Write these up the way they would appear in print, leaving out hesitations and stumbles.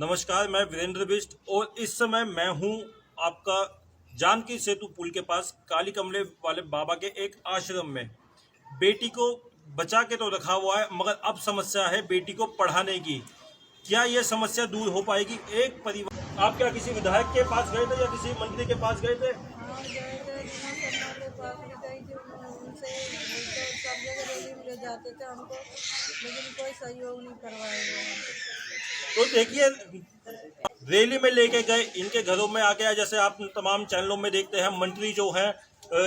नमस्कार, मैं वीरेंद्र बिष्ट और इस समय मैं हूं आपका जानकी सेतु पुल के पास काली कमले वाले बाबा के एक आश्रम में। बेटी को बचा के तो रखा हुआ है, मगर अब समस्या है बेटी को पढ़ाने की। क्या यह समस्या दूर हो पाएगी? एक परिवार, आप क्या किसी विधायक के पास गए थे या किसी मंत्री के पास गए थे? हाँ, गए थे जिन्होंने पास में गई थी, उनसे तो सब जगह रैली में ले जाते थे हमको, लेकिन कोई सहयोग नहीं करवाएगा। तो देखिए, रैली में लेके गए, इनके घरों में आके, जैसे आप तमाम चैनलों में देखते हैं, मंत्री जो हैं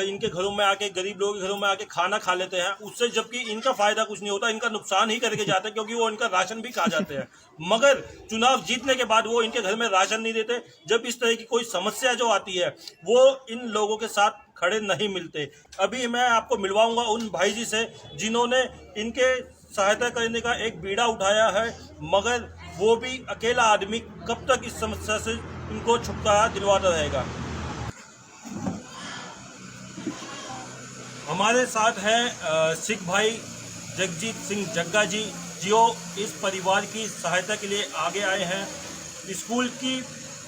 इनके घरों में आके, गरीब लोगों के घरों में आके खाना खा लेते हैं, उससे जबकि इनका फायदा कुछ नहीं होता, इनका नुकसान ही करके जाते हैं, क्योंकि वो इनका राशन भी खा जाते हैं। मगर चुनाव जीतने के बाद वो इनके घर में राशन नहीं देते। जब इस तरह की कोई समस्या जो आती है, वो इन लोगों के साथ खड़े नहीं मिलते। अभी मैं आपको मिलवाऊंगा उन भाई जी से जिन्होंने इनके सहायता करने का एक बीड़ा उठाया है, मगर वो भी अकेला आदमी कब तक इस समस्या से इनको छुटकारा दिलवाता रहेगा। हमारे साथ हैं सिख भाई जगजीत सिंह जग्गा जी, जो इस परिवार की सहायता के लिए आगे आए हैं। स्कूल की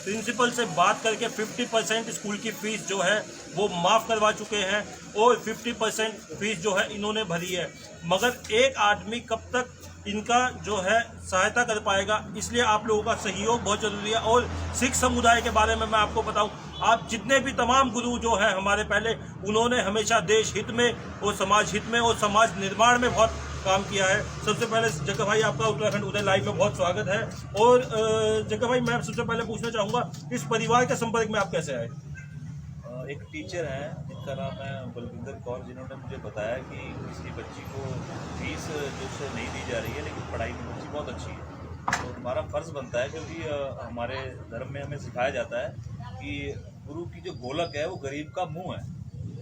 प्रिंसिपल से बात करके 50% स्कूल की फीस जो है वो माफ़ करवा चुके हैं और 50% फीस जो है इन्होंने भरी है। मगर एक आदमी कब तक इनका जो है सहायता कर पाएगा, इसलिए आप लोगों का सहयोग बहुत जरूरी है। और सिख समुदाय के बारे में मैं आपको बताऊं, आप जितने भी तमाम गुरु जो हैं हमारे पहले, उन्होंने हमेशा देश हित में और समाज हित में और समाज निर्माण में बहुत काम किया है। सबसे पहले जग्गा भाई, आपका उत्तराखंड उदय लाइव में बहुत स्वागत है। और जग्गा भाई, मैं सबसे पहले पूछना चाहूँगा, इस परिवार के संपर्क में आप कैसे आए? एक टीचर हैं जिनका नाम है बलविंदर कौर, जिन्होंने मुझे बताया कि किसी बच्ची को फीस जो से नहीं दी जा रही है, लेकिन पढ़ाई में बच्ची बहुत अच्छी है। तो हमारा फ़र्ज़ बनता है, क्योंकि हमारे धर्म में हमें सिखाया जाता है कि गुरु की जो गोलक है वो गरीब का मुंह है।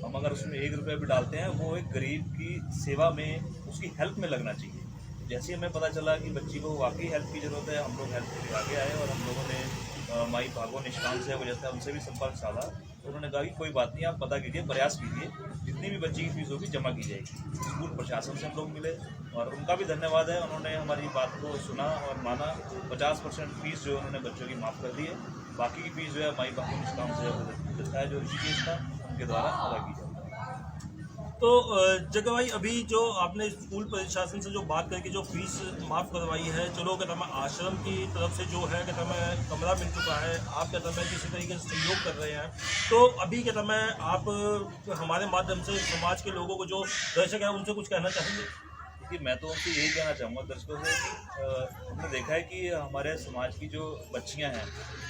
हम अगर उसमें 1 रुपया भी डालते हैं, वो एक गरीब की सेवा में, उसकी हेल्प में लगना चाहिए। जैसे हमें पता चला कि बच्ची को वाकई हेल्प की ज़रूरत है, हम लोग हेल्प के लिए आगे आए और हम लोगों ने माई भागो निष्काम से वजह से उनसे भी संपर्क साधा। तो उन्होंने कहा कि कोई बात नहीं, आप पता कीजिए, प्रयास कीजिए, जितनी भी बच्ची की फीस होगी जमा की जाएगी। स्कूल प्रशासन से हम लोग मिले और उनका भी धन्यवाद है, उन्होंने हमारी बात को सुना और माना। 50% फीस जो उन्होंने बच्चों की माफ़ कर दी है। बाकी की फीस जो है माई भागो निष्काम से है, जो ऋषिकेश था, उनके द्वारा अदा की जाएगी। तो जगह भाई, अभी जो आपने स्कूल प्रशासन से जो बात करके जो फीस माफ़ करवाई है, चलो कहता मैं आश्रम की तरफ से जो है कहता मैं कमरा मिल चुका है, आप कहता मैं किसी तरीके से सहयोग कर रहे हैं, तो अभी कहता मैं आप हमारे माध्यम से समाज के लोगों को जो दर्शक हैं उनसे कुछ कहना चाहेंगे? कि मैं तो उनसे यही कहना चाहूँगा दर्शकों से कि हमने देखा है कि हमारे समाज की जो बच्चियां हैं,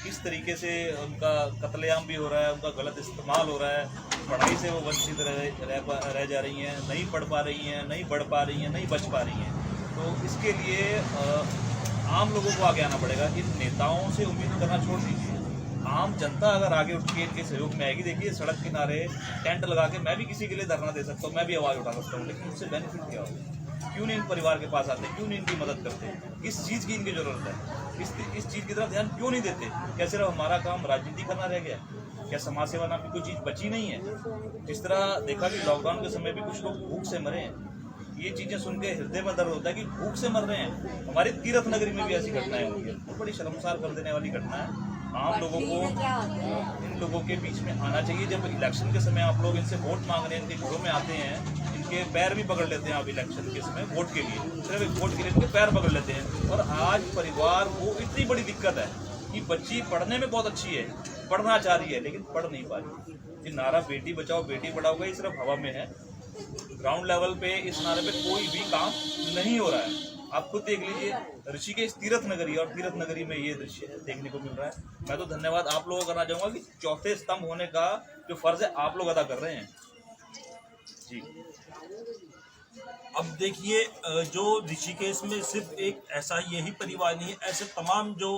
किस तरीके से उनका कत्लेआम भी हो रहा है, उनका गलत इस्तेमाल हो रहा है। पढ़ाई से वो वंचित रह जा रही हैं, नहीं पढ़ पा रही हैं, नहीं बढ़ पा रही हैं, नहीं बच पा रही हैं। तो इसके लिए आम लोगों को आगे आना पड़ेगा। इन नेताओं से उम्मीद करना छोड़ दीजिए। आम जनता अगर आगे उठ के इनके सहयोग में आएगी, देखिए सड़क किनारे टेंट लगा के मैं भी किसी के लिए धरना दे सकता हूँ, मैं भी आवाज़ उठा सकता हूँ, लेकिन उससे बेनिफिट क्या होगा? क्यों नहीं इन परिवार के पास आते? क्यों नहीं इनकी मदद करते? किस चीज़ की इनकी ज़रूरत है? इस चीज़ की तरफ ध्यान क्यों नहीं देते? क्या सिर्फ हमारा काम राजनीति करना रह गया? क्या समाज सेवा नाम की कोई चीज़ बची नहीं है? जिस तरह देखा कि लॉकडाउन के समय भी कुछ लोग भूख से मरे हैं, ये चीज़ें सुन के हृदय में दर्द होता है कि भूख से मर रहे हैं। हमारी तीर्थ नगरी में भी ऐसी घटनाएं हुई है, तो बड़ी शर्मसार कर देने वाली घटना है। आम लोगों को इन लोगों के बीच में आना चाहिए। जब इलेक्शन के समय आप लोग इनसे वोट मांग रहे हैं, इनके घरों में आते हैं, इनके पैर भी पकड़ लेते हैं आप इलेक्शन के समय वोट के लिए, सिर्फ एक वोट के लिए इनके पैर पकड़ लेते हैं। और आज परिवार को इतनी बड़ी दिक्कत है कि बच्ची पढ़ने में बहुत अच्छी है, पढ़ना चाह रही है, लेकिन पढ़ नहीं पा रही। ये नारा बेटी बचाओ बेटी पढ़ाओ का ये सिर्फ हवा में है। ग्राउंड लेवल पे इस नारे पे कोई भी काम नहीं हो रहा है। आप खुद देख लीजिए, ऋषिकेश तीर्थ नगरी, और तीर्थ नगरी में ये दृश्य देखने को मिल रहा है। मैं तो धन्यवाद आप लोगों को करना चाहूँगा कि चौथे स्तंभ होने का जो फर्ज है आप लोग अदा कर रहे हैं जी। अब देखिए, जो ऋषिकेश में सिर्फ एक ऐसा यही परिवार नहीं है, ऐसे तमाम जो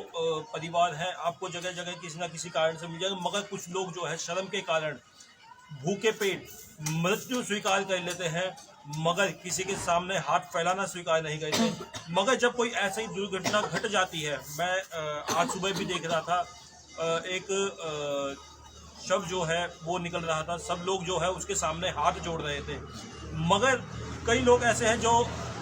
परिवार हैं आपको जगह जगह किसी न किसी कारण से मिल जाएगा। मगर कुछ लोग जो है शर्म के कारण भूखे पेट मृत्यु स्वीकार कर लेते हैं, मगर किसी के सामने हाथ फैलाना स्वीकार नहीं करते। मगर जब कोई ऐसी दुर्घटना घट जाती है, मैं आज सुबह भी देख रहा था, एक शव जो है वो निकल रहा था, सब लोग जो है उसके सामने हाथ जोड़ रहे थे। मगर कई लोग ऐसे हैं जो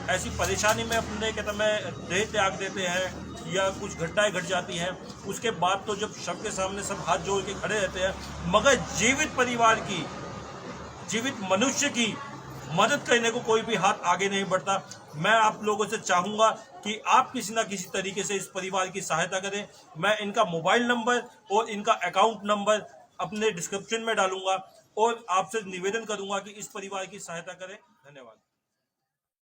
ऐसी परेशानी में अपने कहते मैं देह त्याग देते हैं या कुछ घटनाएं घट जाती हैं, उसके बाद तो जब शव के सामने सब हाथ जोड़ के खड़े रहते हैं, मगर जीवित परिवार की, जीवित मनुष्य की मदद करने को कोई भी हाथ आगे नहीं बढ़ता। मैं आप लोगों से चाहूँगा कि आप किसी ना किसी तरीके से इस परिवार की सहायता करें। मैं इनका मोबाइल नंबर और इनका अकाउंट नंबर अपने डिस्क्रिप्शन में डालूंगा और आपसे निवेदन करूंगा कि इस परिवार की सहायता करें। धन्यवाद।